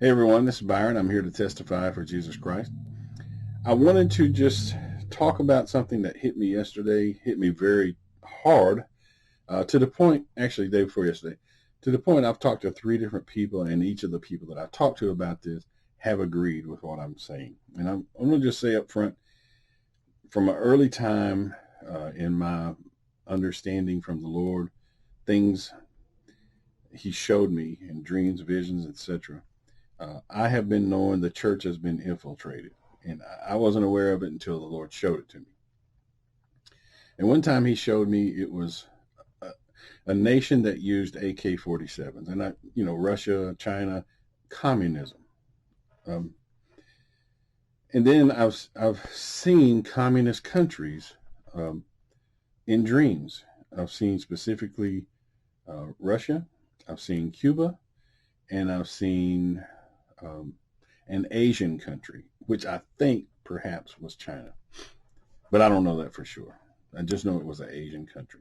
Hey everyone, this is Byron. I'm here to testify for Jesus Christ. I wanted to just talk about something that hit me yesterday, hit me very hard, to the point, actually, the day before yesterday, to the point I've talked to 3 different people, and each of the people that I've talked to about this have agreed with what I'm saying. And I'm going to just say up front, from an early time in my understanding from the Lord, things He showed me in dreams, visions, etc. I have been knowing the church has been infiltrated, and I wasn't aware of it until the Lord showed it to me. And one time He showed me it was a nation that used AK-47s, and Russia, China, communism. And then I've seen communist countries in dreams. I've seen specifically Russia. I've seen Cuba, and I've seen an Asian country, which I think perhaps was China. But I don't know that for sure. I just know it was an Asian country.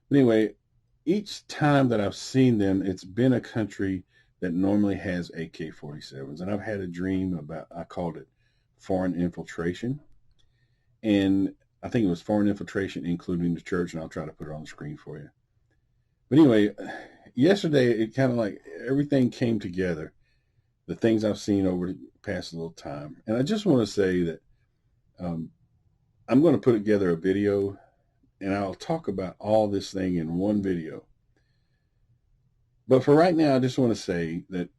But anyway, each time that I've seen them, it's been a country that normally has AK-47s. And I've had a dream about, I called it foreign infiltration. And I think it was foreign infiltration, including the church, and I'll try to put it on the screen for you. But anyway, yesterday, it kind of like everything came together. The things I've seen over the past little time. And I just want to say that I'm going to put together a video, and I'll talk about all this thing in one video. But for right now, I just want to say that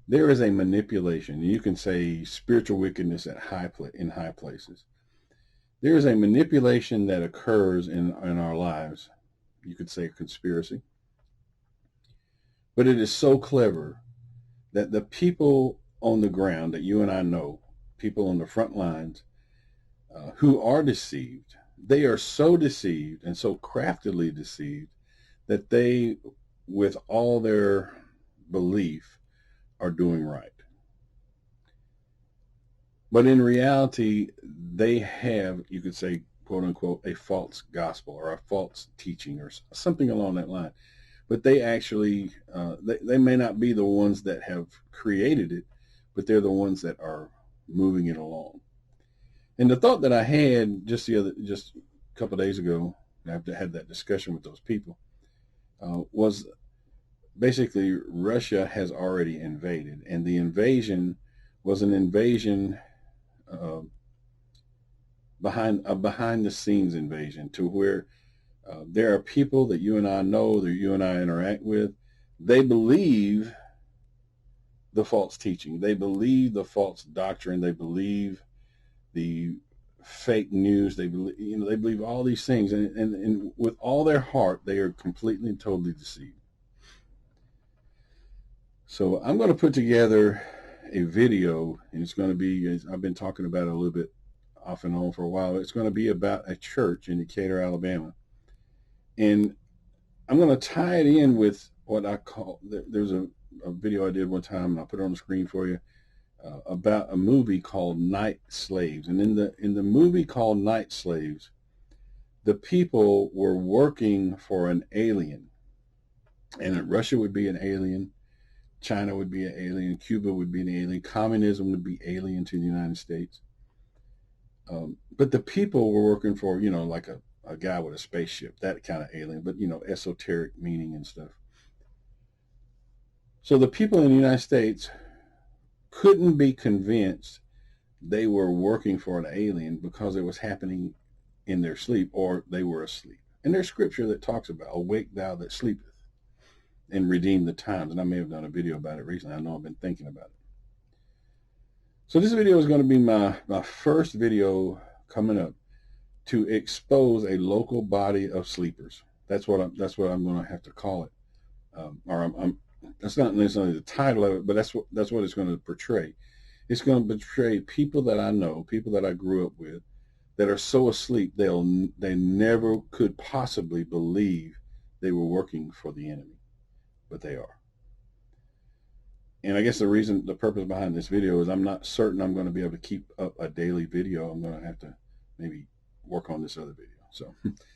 there is a manipulation. You can say spiritual wickedness in high places. There is a manipulation that occurs in our lives. You could say a conspiracy. But it is so clever that the people on the ground that you and I know, people on the front lines, who are deceived, they are so deceived and so craftily deceived that they, with all their belief, are doing right. But in reality, they have, you could say, quote unquote, a false gospel or a false teaching or something along that line. But they actually, they may not be the ones that have created it, but they're the ones that are moving it along. And the thought that I had just a couple of days ago, after I had that discussion with those people, was basically Russia has already invaded, and the invasion was an invasion behind the scenes invasion, to where there are people that you and I know, that you and I interact with. They believe the false teaching. They believe the false doctrine. They believe the fake news. They believe all these things, and with all their heart, they are completely and totally deceived. So I'm going to put together a video, and it's going to be, I've been talking about it a little bit off and on for a while. It's going to be about a church in Decatur, Alabama. And I'm going to tie it in with what I call, there's a video I did one time, and I'll put it on the screen for you, about a movie called Night Slaves. And in the movie called Night Slaves, the people were working for an alien. And Russia would be an alien, China would be an alien, Cuba would be an alien, communism would be alien to the United States. But the people were working for, like a guy with a spaceship, that kind of alien, but, esoteric meaning and stuff. So the people in the United States couldn't be convinced they were working for an alien because it was happening in their sleep, or they were asleep. And there's scripture that talks about, awake thou that sleepeth, and redeem the times. And I may have done a video about it recently. I know I've been thinking about it. So this video is going to be my first video coming up to expose a local body of sleepers. That's what I'm going to have to call it. That's not necessarily the title of it, but that's what it's going to portray. It's going to portray people that I know, people that I grew up with, that are so asleep they never could possibly believe they were working for the enemy, but they are. And I guess the purpose behind this video is I'm not certain I'm going to be able to keep up a daily video. I'm going to have to maybe work on this other video. So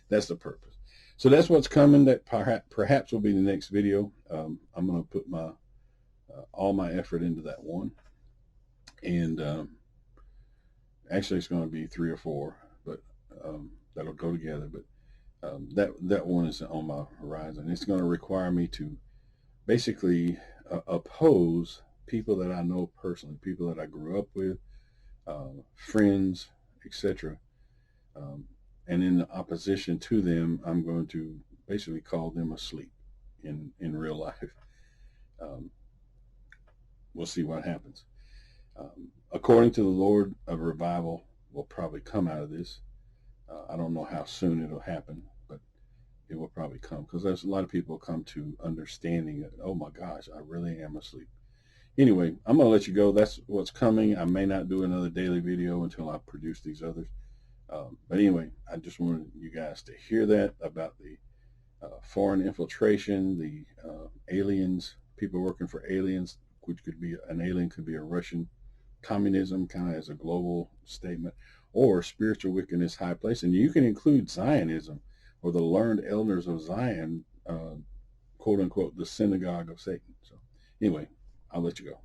that's the purpose. So that's what's coming. That perhaps will be the next video. I'm going to put my all my effort into that one, and actually it's going to be 3 or 4, but that'll go together. But that one is on my horizon. It's going to require me to basically oppose people that I know personally, people that I grew up with, friends, etc. And in opposition to them, I'm going to basically call them asleep in real life. We'll see what happens. According to the Lord, a revival will probably come out of this. I don't know how soon it'll happen, but it will probably come, because there's a lot of people come to understanding that, oh my gosh, I really am asleep. Anyway, I'm going to let you go. That's what's coming. I may not do another daily video until I produce these others. But anyway, I just wanted you guys to hear that about the foreign infiltration, the aliens, people working for aliens, which could be an alien, could be a Russian communism, kind of as a global statement, or spiritual wickedness high place. And you can include Zionism, or the learned elders of Zion, quote unquote, the synagogue of Satan. So anyway, I'll let you go.